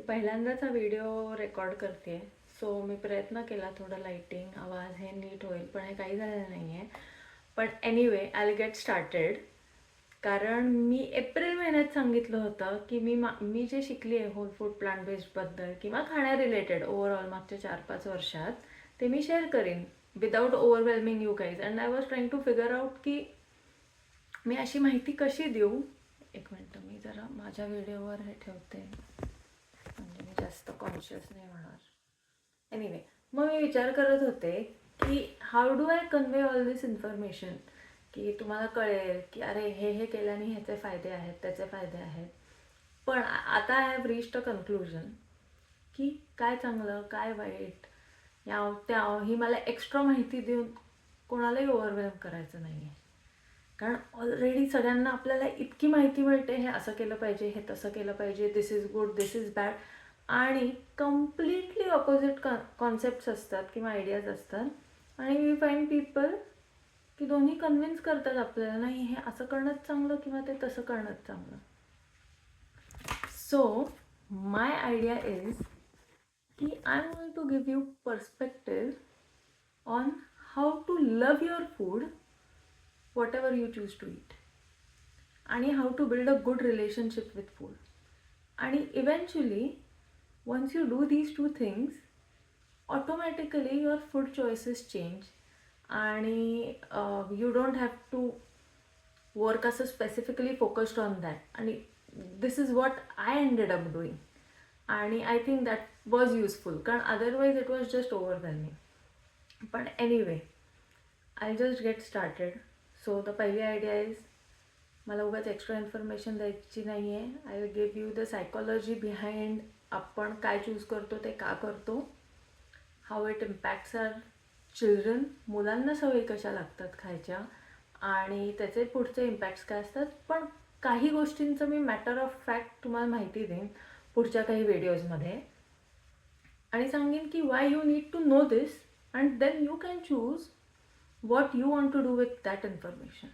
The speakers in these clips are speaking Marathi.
पहिल्यांदाच हा व्हिडिओ रेकॉर्ड करते सो मी प्रयत्न केला थोडं लाईटिंग आवाज हे नीट होईल पण हे काही झालेलं नाही आहे. पण anyway I will get started. कारण मी एप्रिल महिन्यात सांगितलं होतं की मी जे शिकली आहे होल फूड प्लांट बेस्डबद्दल किंवा खाण्या रिलेटेड ओव्हरऑल मागच्या 4-5 वर्षात ते मी शेअर करीन without overwhelming you guys. And I was trying to figure out की मी अशी माहिती कशी देऊ. एक मिनटं मी जरा माझ्या व्हिडिओवर हे ठेवते म्हणजे मी जास्त कॉन्शियस नाही होणार. एनिवे मग मी विचार करत होते की how do I convey all this information की तुम्हाला कळेल की अरे हे हे केल्याने ह्याचे फायदे आहेत त्याचे फायदे आहेत. पण आता I have reached a conclusion की काय चांगलं काय वाईट या त्या ही मला एक्स्ट्रा माहिती देऊन कोणालाही ओव्हरवेल्म करायचं नाही आहे. कारण ऑलरेडी सगळ्यांना आपल्याला इतकी माहिती मिळते हे असं केलं पाहिजे हे तसं केलं पाहिजे this is good this is bad आणि कम्प्लिटली ऑपोजिट कॉन्सेप्ट्स असतात किंवा आयडियाज असतात आणि वी फाईंड पीपल की दोन्ही कन्व्हिन्स करतात आपल्याला नाही हे असं करणंच चांगलं किंवा ते तसं करणंच चांगलं. सो माय आयडिया इज की I am going to give you perspective on how to love your food whatever you choose to eat आणि how to build a good relationship with food. आणि eventually once you do these two things automatically your food choices change आणि you don't have to work as a specifically focused on that आणि this is what I ended up doing आणि I think that was useful कारण otherwise it was just overwhelming. पण anyway I'll just get started. So the पहिली आयडिया इज मला उगाच एक्स्ट्रा इन्फॉर्मेशन द्यायची नाही आहे. I will give you the psychology behind आपण काय चूज करतो ते का करतो, how it impacts our children मुलांना सवयी कशा लागतात खायच्या आणि त्याचे पुढचे इम्पॅक्ट्स काय असतात. पण काही गोष्टींचं मी मॅटर ऑफ फॅक्ट तुम्हाला माहिती देईन पुढच्या काही व्हिडिओजमध्ये आणि सांगेन की why you need to know this and then you can choose what you want to do with that information.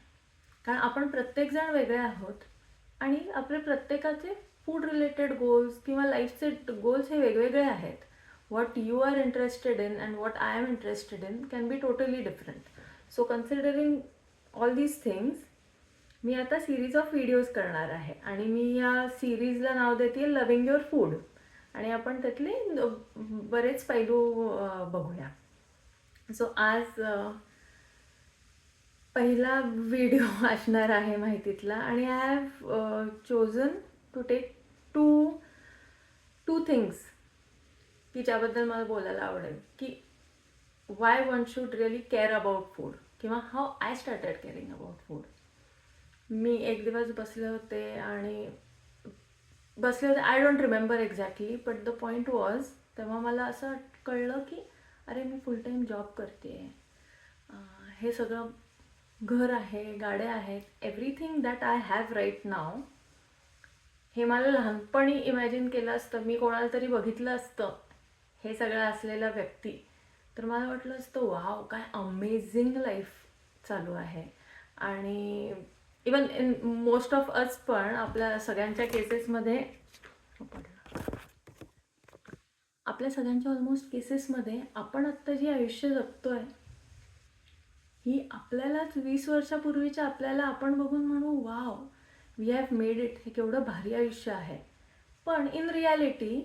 कारण आपण प्रत्येकजण वेगळे आहोत आणि आपले प्रत्येकाचे फूड रिलेटेड गोल्स किंवा लाईफचे गोल्स हे वेगवेगळे आहेत. what you are interested in and what I am interested in can be totally different. so considering all these things मी आता सिरीज ऑफ व्हिडिओज करणार आहे आणि मी या सिरीजला नाव देते लव्हिंग युअर फूड आणि आपण त्यातले बरेच पैलू बघूया. सो आज पहिला व्हिडिओ असणार आहे माहितीतला आणि I have chosen to take two things की ज्याबद्दल मला बोलायला आवडेल की why one should really care about food किंवा how I started caring about food. मी एक दिवस बसले होते I don't remember exactly but the point was तेव्हा मला असं कळलं की अरे मी फुल टाईम जॉब करते हे सगळं घर आहे गाड्या आहेत everything that I have right now हे मला लहानपणी इमॅजिन केलं असतं मी कोणाला तरी बघितलं असतं हे सगळं असलेलं व्यक्ती तर मला वाटलं असतं वाव काय अमेझिंग लाईफ चालू आहे. आणि even in most of us पण आपल्या सगळ्यांच्या केसेसमध्ये ऑलमोस्ट केसेसमध्ये आपण आत्ता जी आयुष्य जगतोय ही आपल्यालाच 20 वर्षापूर्वीच्या आपल्याला आपण बघून म्हणू wow we have made it हे केवढं भारी आयुष्य आहे. पण इन रियालिटी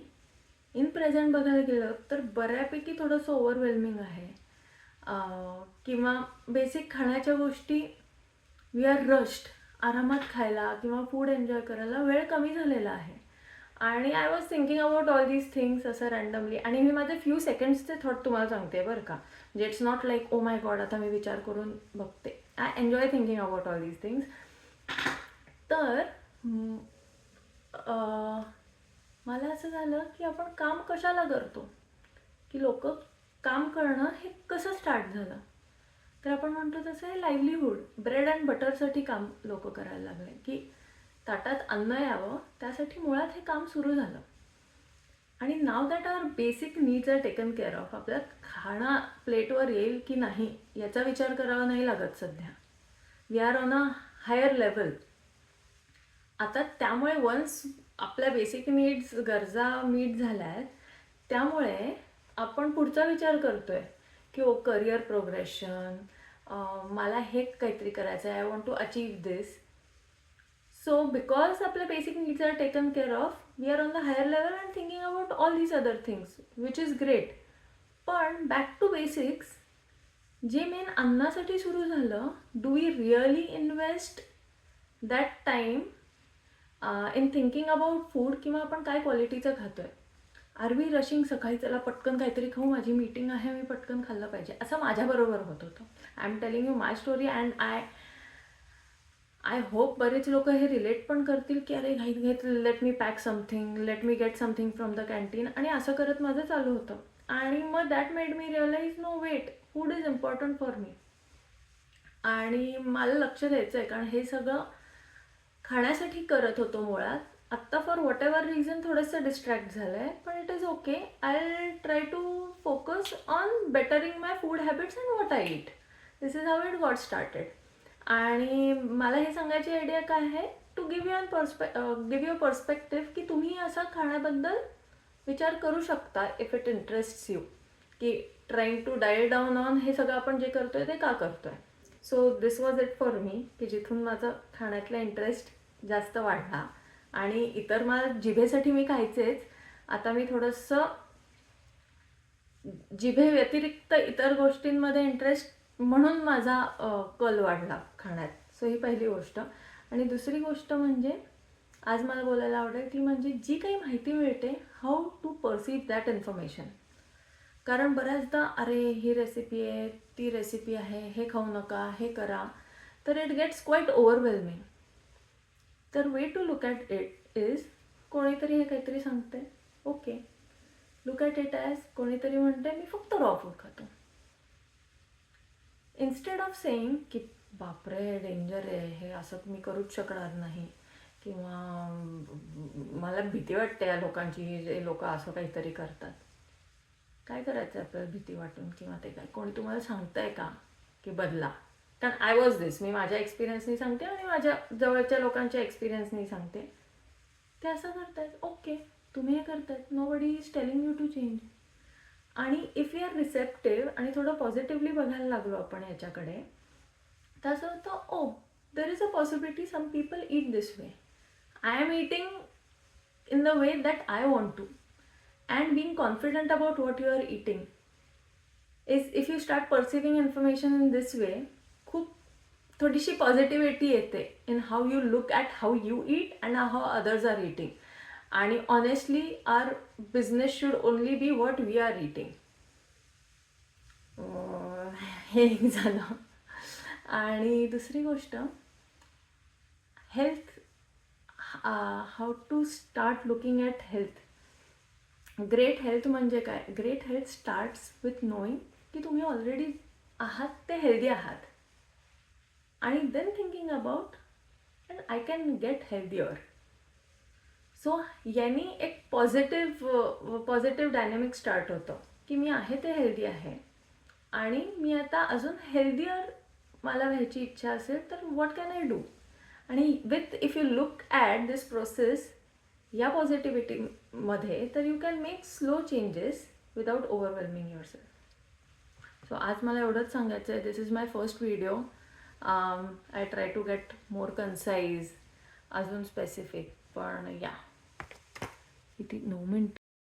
इन प्रेझेंट बघायला गेलं तर बऱ्यापैकी थोडंसं ओव्हरवेल्मिंग आहे किंवा बेसिक खाण्याच्या गोष्टी वी आर रश्ड आरामात खायला किंवा फूड एन्जॉय करायला वेळ कमी झालेला आहे. आणि I was thinking about all these things असं रँडमली आणि मी माझे फ्यू सेकंड्सचे थॉट तुम्हाला सांगते बरं का. म्हणजे it's not like oh my God आता मी विचार करून बघते. I enjoy thinking about all these things. तर मला असं झालं की आपण काम कशाला करतो की लोक काम करणं हे कसं स्टार्ट झालं तर आपण म्हणतो तसं हे लाईव्हलीहूड ब्रेड अँड बटरसाठी काम लोक करायला लागले की ताटात अन्न यावं त्यासाठी मुळात हे काम सुरू झालं. आणि now that our basic needs are taken care of आपल्या खाणं प्लेटवर येईल की नाही याचा विचार करावा नाही लागत सध्या. We are on a higher level. आता त्यामुळे वन्स आपल्या बेसिक नीड्स गरजा मीट झाल्या आहेत, त्यामुळे आपण पुढचा विचार करतोय की ओ करिअर प्रोग्रेशन, मला हे काहीतरी करायचं आहे, I want to achieve this. So because आपल्या basic needs are taken care of, we are on the higher level and thinking about all these other things, which is great. पण बॅक टू बेसिक्स, जे मेन अन्नासाठी सुरू झालं, do we really invest that time in thinking about food, किंवा आपण काय क्वालिटीचं खातोय? आर वी रशिंग, सकाळी चला पटकन काहीतरी खाऊ, माझी मीटिंग आहे, मी पटकन खाल्लं पाहिजे, असं माझ्याबरोबर होत होतं. I am telling you my story and I hope बरेच लोक हे रिलेट पण करतील की अरे घाईत घाईत let me pack something, let me get something from the canteen, आणि असं करत माझं चालू होतं. आणि मग that made me realise no wait, food is important for me. आणि मला लक्ष द्यायचं आहे, कारण हे सगळं खाण्यासाठी करत होतो मुळात. आत्ता फॉर वॉट एव्हर रिझन थोडंसं डिस्ट्रॅक्ट झालं आहे, पण it is okay. I try to focus on bettering my food habits and what I eat. This is how it got started. आणि मला हे सांगायची आयडिया काय आहे, टू गिव्ह यू पर्स्पेक्टिव्ह, की तुम्ही असं खाण्याबद्दल विचार करू शकता इफ इट इंटरेस्ट्स यू, की trying to dial down on हे सगळं आपण जे करतोय ते का करतोय. So this was it for me, की जिथून माझं खाण्यातला इंटरेस्ट जास्त वाढला. आणि इतर मला जिभेसाठी मी खायचेच, आता मी थोडंसं जिभे व्यतिरिक्त इतर गोष्टींमध्ये इंटरेस्ट म्हणून माझा कल वाढला खाण्यात. सो ही पहिली गोष्ट. आणि दुसरी गोष्ट म्हणजे आज मला बोलायला आवडेल ती म्हणजे जी काही माहिती मिळते, how to perceive that information. कारण बऱ्याचदा अरे ही रेसिपी आहे, ती रेसिपी आहे, हे खाऊ नका, हे करा, तर इट गेट्स क्वाईट ओव्हरवेल्मिंग. तर way to look at it is, कोणीतरी हे काहीतरी सांगते, okay, look at it as कोणीतरी म्हणते मी फक्त रॉ फूड खातो. इन्स्टेड ऑफ सेईंग की बापरे डेंजर आहे, हे असं मी करूच शकणार नाही, किंवा मला भीती वाटते या लोकांची, जे लोक असं काहीतरी करतात. काय करायचं आपल्याला भीती वाटून, किंवा ते काय कोणी तुम्हाला सांगतंय का की बदला? कारण आय वॉज दिस, मी माझ्या एक्सपिरियन्सनी सांगते आणि माझ्या जवळच्या लोकांच्या एक्सपिरियन्सनी सांगते. ते असं करतायत, ओके, तुम्ही हे करतायत, nobody is telling you to change. आणि इफ यू आर रिसेप्टिव्ह आणि थोडं पॉझिटिव्हली बघायला लागलो आपण याच्याकडे, तर असं होतं, oh there is a possibility some people eat this way, I am eating in the way that I want to. And being confident about what you are eating is, if you start perceiving information in this way, खूप थोडीशी पॉझिटिव्हिटी येते in how you look at how you eat and how others are eating. आणि honestly our business should only be what we are eating. हे एक झालं. आणि दुसरी गोष्ट, health, how to start looking at health. Great health म्हणजे काय? Great health starts with knowing की तुम्ही ऑलरेडी आहात ते हेल्दी आहात, आणि then thinking about and I can get healthier. So यांनी एक पॉझिटिव्ह डायनॅमिक स्टार्ट होतं की मी आहे ते हेल्दी आहे, आणि मी आता अजून हेल्दियर मला व्हायची इच्छा असेल तर व्हॉट कॅन आय डू. आणि with if you look at this process या पॉझिटिव्हिटीमध्ये, तर you can make slow changes without overwhelming yourself. So आज मला एवढंच सांगायचं आहे. This is my first video. I try to get more concise, अजून स्पेसिफिक, पण या किती 9 मिनटं